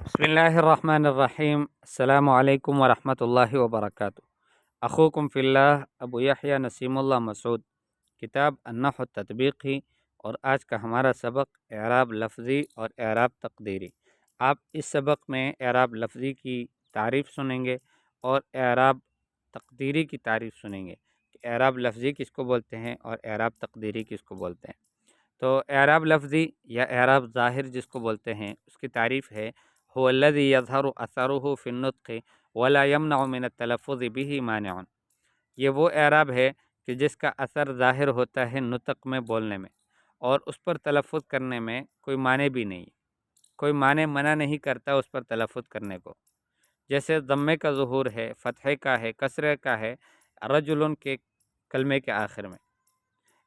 بسم الله الرحمن الرحیم السلام علیکم ورحمۃ اللہ وبرکاتہ۔ اخوکم فی اللہ ابو یحییٰ نسیم اللہ مسعود، کتاب النحو التطبیقی، اور آج کا ہمارا سبق اعراب لفظی اور اعراب تقدیری۔ آپ اس سبق میں اعراب لفظی کی تعریف سنیں گے اور اعراب تقدیری کی تعریف سنیں گے کہ اعراب لفظی کس کو بولتے ہیں اور اعراب تقدیری کس کو بولتے ہیں۔ تو اعراب لفظی یا اعراب ظاہر جس کو بولتے ہیں، اس کی تعریف ہے هو الذي يظهر اثره في النطق ولا يمنع من التلفظ به مانع۔ یہ وہ اعراب ہے کہ جس کا اثر ظاہر ہوتا ہے نطق میں بولنے میں، اور اس پر تلفظ کرنے میں کوئی معنی بھی نہیں، کوئی معنی منع نہیں کرتا اس پر تلفظ کرنے کو۔ جیسے ضمے کا ظہور ہے، فتحے کا ہے، کسرے کا ہے رجل کے کلمے کے آخر میں۔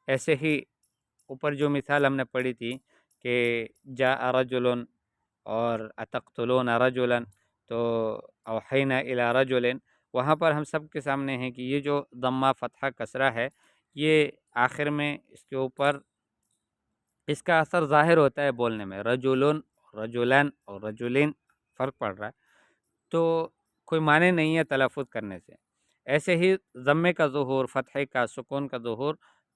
ایسے ہی اوپر جو مثال ہم نے پڑھی تھی کہ جاء رجل اور اتقتلون رجلا، تو اوحینا الی رجل، وہاں پر ہم سب کے سامنے ہیں کہ یہ جو ضمہ فتحہ کسرہ ہے، یہ آخر میں اس کے اوپر اس کا اثر ظاہر ہوتا ہے بولنے میں، رجلن، رجلن اور رجلین فرق پڑ رہا ہے، تو کوئی معنی نہیں ہے تلفظ کرنے سے۔ ایسے ہی ضمے کا ظہور، فتحے کا، سکون کا ظہور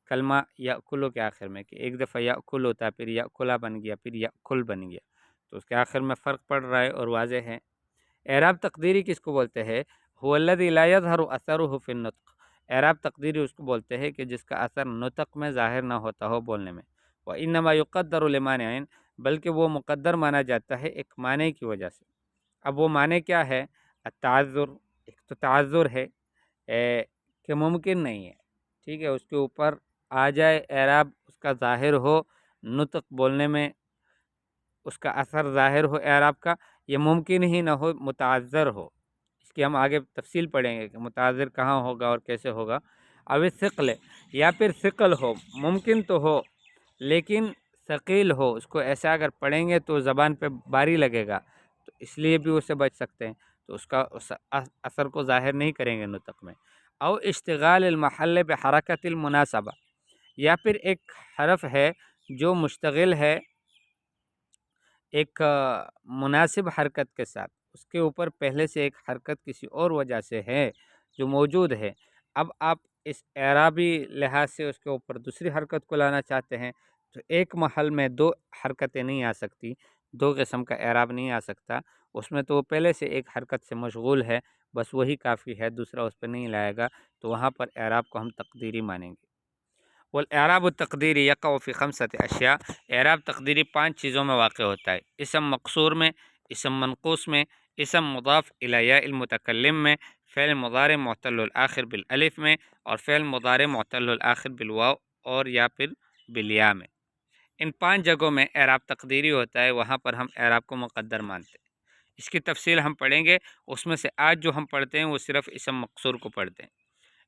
کلمہ یأکلو کے آخر میں، کہ ایک دفعہ یأکل ہوتا ہے، پھر یأکلا بن گیا، پھر یأکل بن گیا، تو اس کے آخر میں فرق پڑ رہا ہے اور واضح ہے۔ اعراب تقدیری کس کو بولتے ہیں؟ هو الذی لا یظہر اثرہ فی النطق۔ اعراب تقدیری اس کو بولتے ہیں کہ جس کا اثر نطق میں ظاہر نہ ہوتا ہو بولنے میں۔ وانما یقدر لمانع، بلکہ وہ مقدر مانا جاتا ہے ایک معنی کی وجہ سے۔ اب وہ معنی کیا ہے؟ التعذر، ایک تو تعذر ہے کہ ممکن نہیں ہے، ٹھیک ہے، اس کے اوپر آ جائے اعراب، اس کا ظاہر ہو نطق بولنے میں، اس کا اثر ظاہر ہو اعراب کا، یہ ممکن ہی نہ ہو، متعذر ہو۔ اس کی ہم آگے تفصیل پڑھیں گے کہ متعذر کہاں ہوگا اور کیسے ہوگا۔ او ثقل، یا پھر ثقل ہو، ممکن تو ہو لیکن ثقیل ہو، اس کو ایسا اگر پڑھیں گے تو زبان پہ بھاری لگے گا، تو اس لیے بھی اسے بچ سکتے ہیں، تو اس کا اثر کو ظاہر نہیں کریں گے نطق میں۔ او اشتغال المحل بحرکت المناسبہ، یا پھر ایک حرف ہے جو مشتغل ہے ایک مناسب حرکت کے ساتھ، اس کے اوپر پہلے سے ایک حرکت کسی اور وجہ سے ہے جو موجود ہے، اب آپ اس اعرابی لحاظ سے اس کے اوپر دوسری حرکت کو لانا چاہتے ہیں، تو ایک محل میں دو حرکتیں نہیں آ سکتی، دو قسم کا اعراب نہیں آ سکتا، اس میں تو وہ پہلے سے ایک حرکت سے مشغول ہے، بس وہی کافی ہے، دوسرا اس پہ نہیں لائے گا، تو وہاں پر اعراب کو ہم تقدیری مانیں گے۔ والاعراب التقدیری یقع فی خمسۃ اشیاء، اعراب تقدیری 5 چیزوں میں واقع ہوتا ہے: اسم مقصور میں، اسم منقوص میں، اسم مضاف الی یاء المتکلم میں، فعل مضارع معتل الآخر بالالف میں، اور فعل مضارع معتل الآخر بالواو اور یا پھر بالیاء میں۔ ان 5 جگہوں میں اعراب تقدیری ہوتا ہے، وہاں پر ہم اعراب کو مقدر مانتے ہیں۔ اس کی تفصیل ہم پڑھیں گے، اس میں سے آج جو ہم پڑھتے ہیں وہ صرف اسم مقصور کو پڑھتے ہیں۔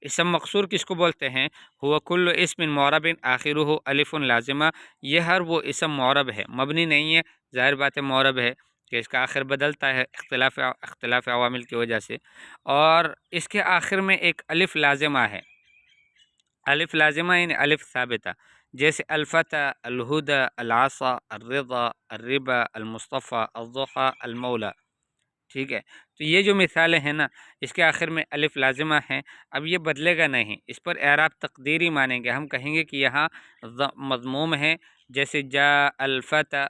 اسم مقصور کس کو بولتے ہیں؟ ہوا کل اسم معرب آخرہ الف لازمہ، یہ ہر وہ اسم معرب ہے، مبنی نہیں ہے، ظاہر بات ہے معرب ہے کہ اس کا آخر بدلتا ہے اختلاف عوامل کی وجہ سے، اور اس کے آخر میں ایک الف لازمہ ہے، الف لازمہ یعنی الف ثابتہ، جیسے الفتح، الہدی، العصا، الرضا، الربا، المصطفیٰ، الضحیٰ، المولا، ٹھیک ہے۔ تو یہ جو مثالیں ہیں نا، اس کے آخر میں الف لازمہ ہیں، اب یہ بدلے گا نہیں، اس پر اعراب تقدیری مانیں گے، ہم کہیں گے کہ یہاں مضموم ہے، جیسے جاء الفتح،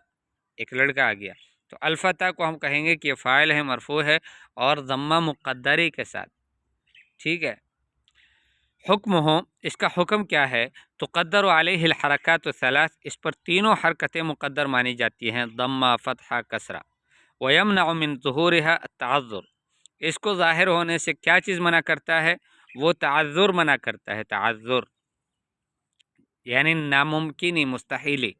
ایک لڑکا آ گیا، تو الفتح کو ہم کہیں گے کہ یہ فاعل ہے، مرفوع ہے اور ضمہ مقدری کے ساتھ، ٹھیک ہے۔ حکم ہو، اس کا حکم کیا ہے؟ تقدر علیہ الحرکات الثلاث، اس پر تینوں حرکتیں مقدر مانی جاتی ہیں، ضمہ، فتحہ، کسرہ۔ وَيَمْنَعُ مِنْ ظُهُورِهَا التَّعَذُّرُ، اس کو ظاہر ہونے سے کیا چیز منع کرتا ہے؟ وہ تعذر منع کرتا ہے، تعذر یعنی ناممکنی، مستحیلی،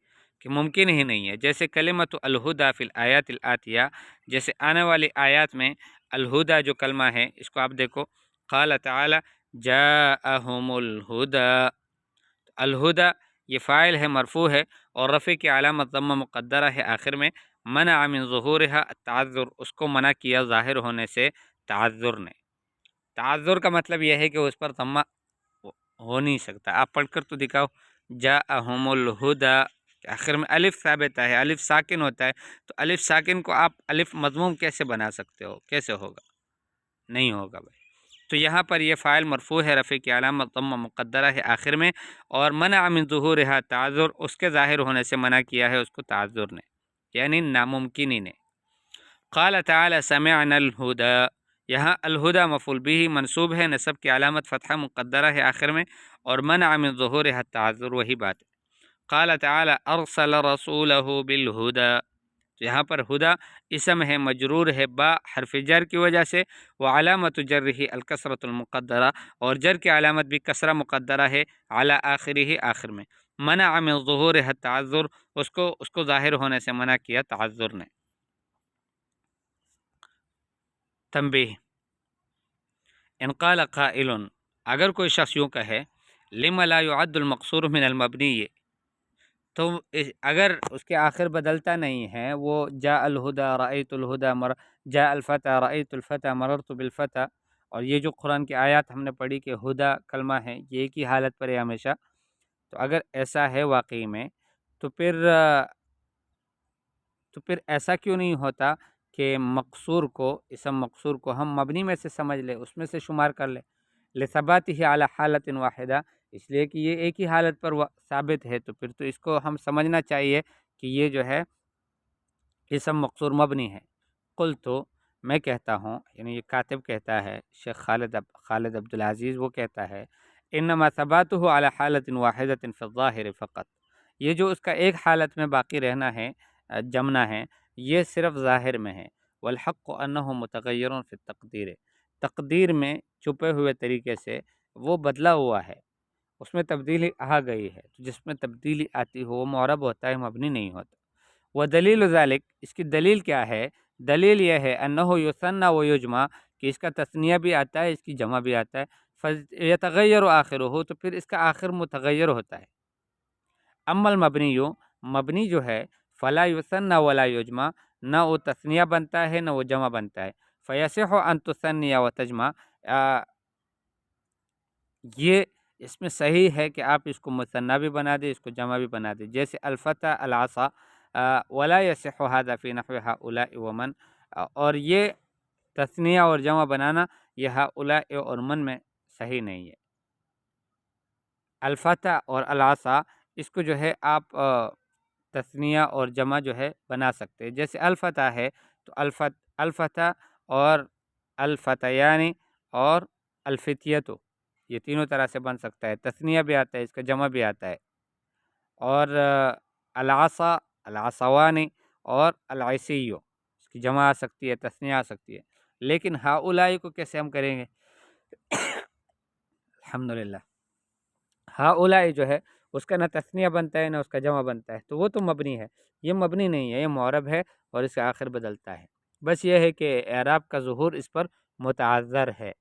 کہ ممکن ہی نہیں ہے، جیسے کلمۃ الہدی فی الآیات الآتیہ، جیسے آنے والی آیات میں الہدی جو کلمہ ہے، اس کو آپ دیکھو، قال تعالی جاءہم الہدی، الہدی یہ فاعل ہے، مرفوع ہے، اور رفع کی علامت ضمہ مقدرہ ہے آخر میں۔ منع من ظہورها التعذر، اس کو منع کیا ظاہر ہونے سے تعذر نے۔ تعذر کا مطلب یہ ہے کہ اس پر ضمہ ہو نہیں سکتا، آپ پڑھ کر تو دکھاؤ، جاءہم الہدی، کہ آخر میں الف ثابت ہے، الف ساکن ہوتا ہے، تو الف ساکن کو آپ الف مضموم کیسے بنا سکتے ہو؟ کیسے ہوگا؟ نہیں ہوگا بھائی۔ تو یہاں پر یہ فاعل مرفوع ہے، رفع کی علامت ضمہ مقدرہ ہے آخر میں، اور منع من ظہورها تعذر، اس کے ظاہر ہونے سے منع کیا ہے اس کو تعذر نے، یعنی ناممکنی نے۔ قال تعالی سمعنا الہدی، یہاں الہدی مفعول به منصوب ہے، نصب کی علامت فتحہ مقدرہ ہے آخر میں، اور منع من ظہورها التعذر وہی بات ہے۔ قال تعالی ارسل رسولہ بالہدی، تو یہاں پر ہدا اسم ہے، مجرور ہے با حرف جر کی وجہ سے، وعلامت جرہ الکسرۃ المقدرہ، اور جر کی علامت بھی کسرہ مقدرہ ہے، علی آخرہ آخر میں، منع من ظہورہ التعذر، اس کو ظاہر ہونے سے منع کیا تعذر نے۔ تنبیہ، ان قال قائل، اگر کوئی شخص یوں کہے لم لا يعد المقصور من المبنی، تو اگر اس کے آخر بدلتا نہیں ہے، وہ جاء الہدی رأیت الہدی جاء الفتح رأیت الفتح مررت بالفتح، اور یہ جو قرآن کی آیات ہم نے پڑھی کہ ہدا کلمہ ہے یہ ایک ہی حالت پر ہے ہمیشہ، تو اگر ایسا ہے واقعی میں تو پھر ایسا کیوں نہیں ہوتا کہ مقصور کو، اسم مقصور کو ہم مبنی میں سے سمجھ لیں، اس میں سے شمار کر لیں، لثباتہ علی حالت واحدہ، اس لیے کہ یہ ایک ہی حالت پر ثابت ہے، تو پھر تو اس کو ہم سمجھنا چاہیے کہ یہ جو ہے اسم مقصور مبنی ہے۔ قلت، میں کہتا ہوں، یعنی یہ کاتب کہتا ہے، شیخ خالد عبدالعزیز وہ کہتا ہے، انما ثباتہ علی حالت واحدۃ فی الظاہر فقط، یہ جو اس کا ایک حالت میں باقی رہنا ہے، جمنا ہے، یہ صرف ظاہر میں ہے، والحق انہ متغیر فی التقدیر، تقدیر میں چھپے ہوئے طریقے سے وہ بدلا ہوا ہے، اس میں تبدیلی آ گئی ہے، تو جس میں تبدیلی آتی ہو وہ معرب ہوتا ہے، مبنی نہیں ہوتا۔ ودلیل ذالک، اس کی دلیل کیا ہے؟ دلیل یہ ہے انہ یثنی و یجمع، کہ اس کا تثنیہ بھی آتا ہے، اس کی جمع بھی آتا ہے، فیتغیر آخرہ، تو پھر اس کا آخر متغیر ہوتا ہے۔ اما المبنی، مبنی جو ہے، فلا یثنی ولا یجمع، نہ وہ تثنیہ بنتا ہے نہ وہ جمع بنتا ہے، فیصح ان تثنی و تجمع، یہ اس میں صحیح ہے کہ آپ اس کو مثنیٰ بھی بنا دیں، اس کو جمع بھی بنا دیں، جیسے الفتح العصا، ولا یصح هذا فی نحو هؤلاء ومن، اور یہ تثنیہ اور جمع بنانا یہ ہؤلاء اور من میں صحیح نہیں ہے۔ الفتح اور العصا، اس کو جو ہے آپ تثنیہ اور جمع جو ہے بنا سکتے ہیں، جیسے الفتح ہے تو الفتح اور الفتیانی اور الفتیتو، یہ تینوں طرح سے بن سکتا ہے، تثنیہ بھی آتا ہے، اس کا جمع بھی آتا ہے، اور العصا، العصوانی اور العصیو، اس کی جمع آ سکتی ہے، تثنیہ آ سکتی ہے، لیکن ہؤلاء کو کیسے ہم کریں گے؟ الحمدللہ، ہؤلاء جو ہے اس کا نہ تثنیہ بنتا ہے نہ اس کا جمع بنتا ہے، تو وہ تو مبنی ہے، یہ مبنی نہیں ہے، یہ معرب ہے، اور اس کا آخر بدلتا ہے، بس یہ ہے کہ اعراب کا ظہور اس پر متعذر ہے۔